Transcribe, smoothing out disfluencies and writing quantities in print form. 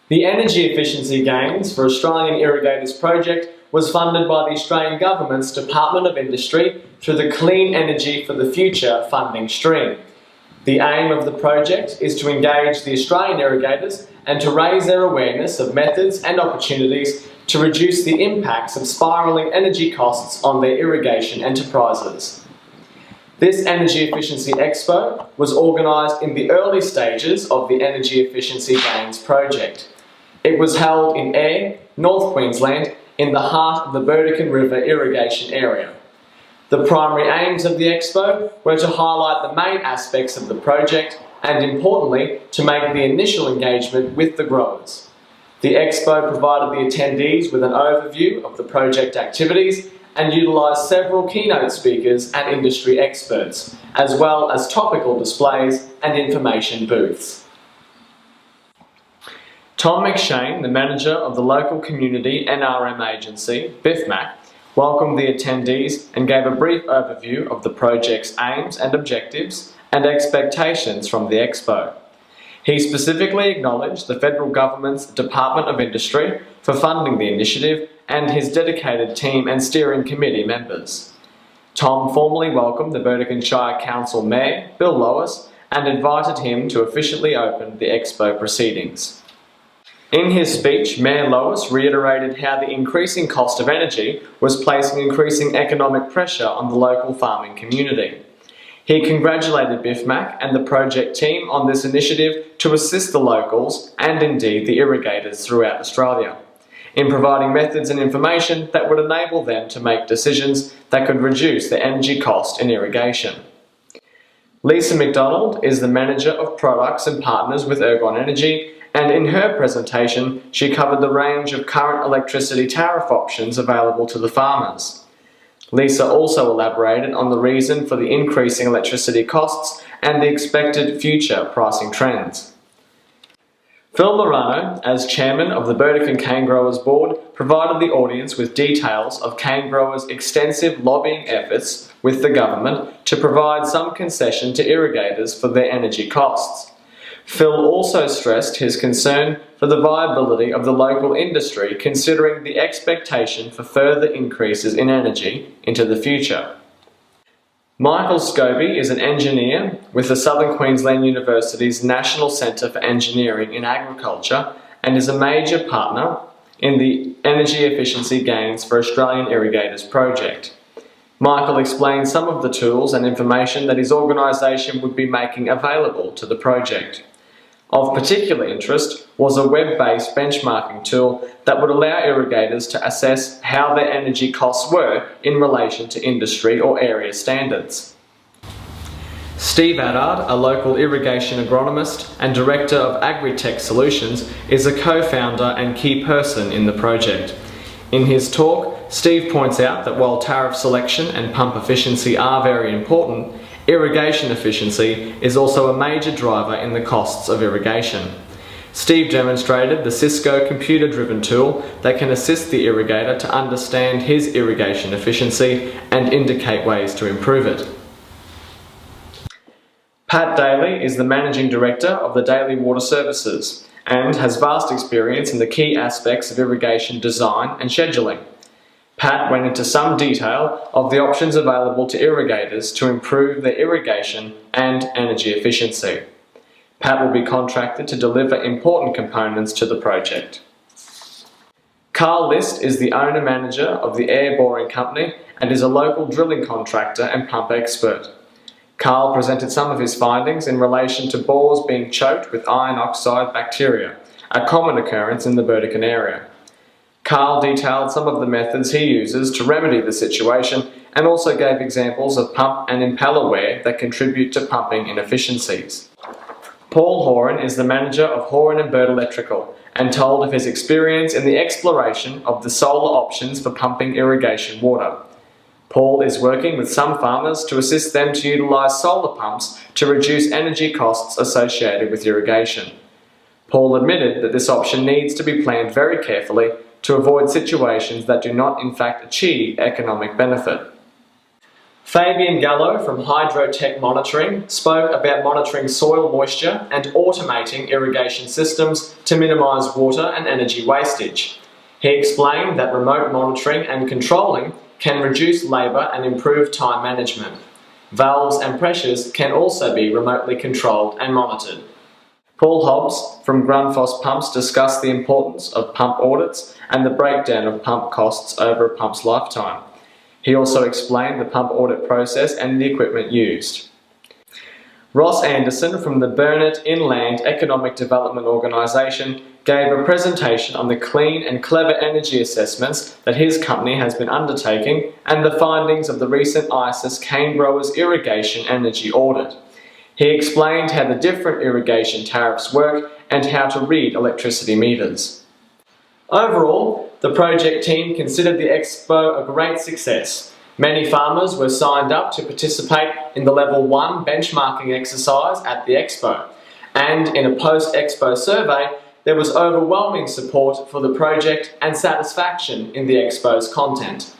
The energy efficiency gains for Australian Irrigators project was funded by the Australian Government's Department of Industry through the Clean Energy for the Future funding stream. The aim of the project is to engage the Australian irrigators and to raise their awareness of methods and opportunities to reduce the impacts of spiralling energy costs on their irrigation enterprises. This Energy Efficiency Expo was organised in the early stages of the Energy Efficiency Gains project. It was held in Ayr, North Queensland, in the heart of the Burdekin River irrigation area. The primary aims of the Expo were to highlight the main aspects of the project and, importantly, to make the initial engagement with the growers. The Expo provided the attendees with an overview of the project activities and utilised several keynote speakers and industry experts, as well as topical displays and information booths. Tom McShane, the manager of the local community NRM agency, BIFMAC, welcomed the attendees and gave a brief overview of the project's aims and objectives and expectations from the Expo. He specifically acknowledged the federal government's Department of Industry for funding the initiative and his dedicated team and steering committee members. Tom formally welcomed the Burdekin Shire Council Mayor, Bill Lois, and invited him to officially open the Expo proceedings. In his speech, Mayor Lois reiterated how the increasing cost of energy was placing increasing economic pressure on the local farming community. He congratulated BIFMAC and the project team on this initiative to assist the locals and indeed the irrigators throughout Australia in providing methods and information that would enable them to make decisions that could reduce the energy cost in irrigation. Lisa McDonald is the Manager of Products and Partners with Ergon Energy, and in her presentation she covered the range of current electricity tariff options available to the farmers. Lisa also elaborated on the reason for the increasing electricity costs and the expected future pricing trends. Phil Morano, as chairman of the Burdekin Cane Growers Board, provided the audience with details of cane growers' extensive lobbying efforts with the government to provide some concession to irrigators for their energy costs. Phil also stressed his concern for the viability of the local industry considering the expectation for further increases in energy into the future. Michael Scobie is an engineer with the Southern Queensland University's National Centre for Engineering in Agriculture and is a major partner in the Energy Efficiency Gains for Australian Irrigators project. Michael explained some of the tools and information that his organisation would be making available to the project. Of particular interest was a web-based benchmarking tool that would allow irrigators to assess how their energy costs were in relation to industry or area standards. Steve Addard, a local irrigation agronomist and director of Agri-Tech Solutions, is a co-founder and key person in the project. In his talk, Steve points out that while tariff selection and pump efficiency are very important, irrigation efficiency is also a major driver in the costs of irrigation. Steve demonstrated the Cisco computer-driven tool that can assist the irrigator to understand his irrigation efficiency and indicate ways to improve it. Pat Daly is the Managing Director of the Daily Water Services and has vast experience in the key aspects of irrigation design and scheduling. Pat went into some detail of the options available to irrigators to improve their irrigation and energy efficiency. Pat will be contracted to deliver important components to the project. Carl List is the owner-manager of the Air Boring Company and is a local drilling contractor and pump expert. Carl presented some of his findings in relation to bores being choked with iron oxide bacteria, a common occurrence in the Burdekin area. Carl detailed some of the methods he uses to remedy the situation and also gave examples of pump and impeller wear that contribute to pumping inefficiencies. Paul Horan is the manager of Horan and Bird Electrical and told of his experience in the exploration of the solar options for pumping irrigation water. Paul is working with some farmers to assist them to utilise solar pumps to reduce energy costs associated with irrigation. Paul admitted that this option needs to be planned very carefully to avoid situations that do not in fact achieve economic benefit. Fabian Gallo from Hydrotech Monitoring spoke about monitoring soil moisture and automating irrigation systems to minimise water and energy wastage. He explained that remote monitoring and controlling can reduce labour and improve time management. Valves and pressures can also be remotely controlled and monitored. Paul Hobbs from Grundfos Pumps discussed the importance of pump audits and the breakdown of pump costs over a pump's lifetime. He also explained the pump audit process and the equipment used. Ross Anderson from the Burnett Inland Economic Development Organisation gave a presentation on the clean and clever energy assessments that his company has been undertaking and the findings of the recent ISIS cane growers irrigation energy audit. He explained how the different irrigation tariffs work and how to read electricity meters. Overall, the project team considered the Expo a great success. Many farmers were signed up to participate in the Level 1 benchmarking exercise at the Expo, and in a post-Expo survey, there was overwhelming support for the project and satisfaction in the Expo's content.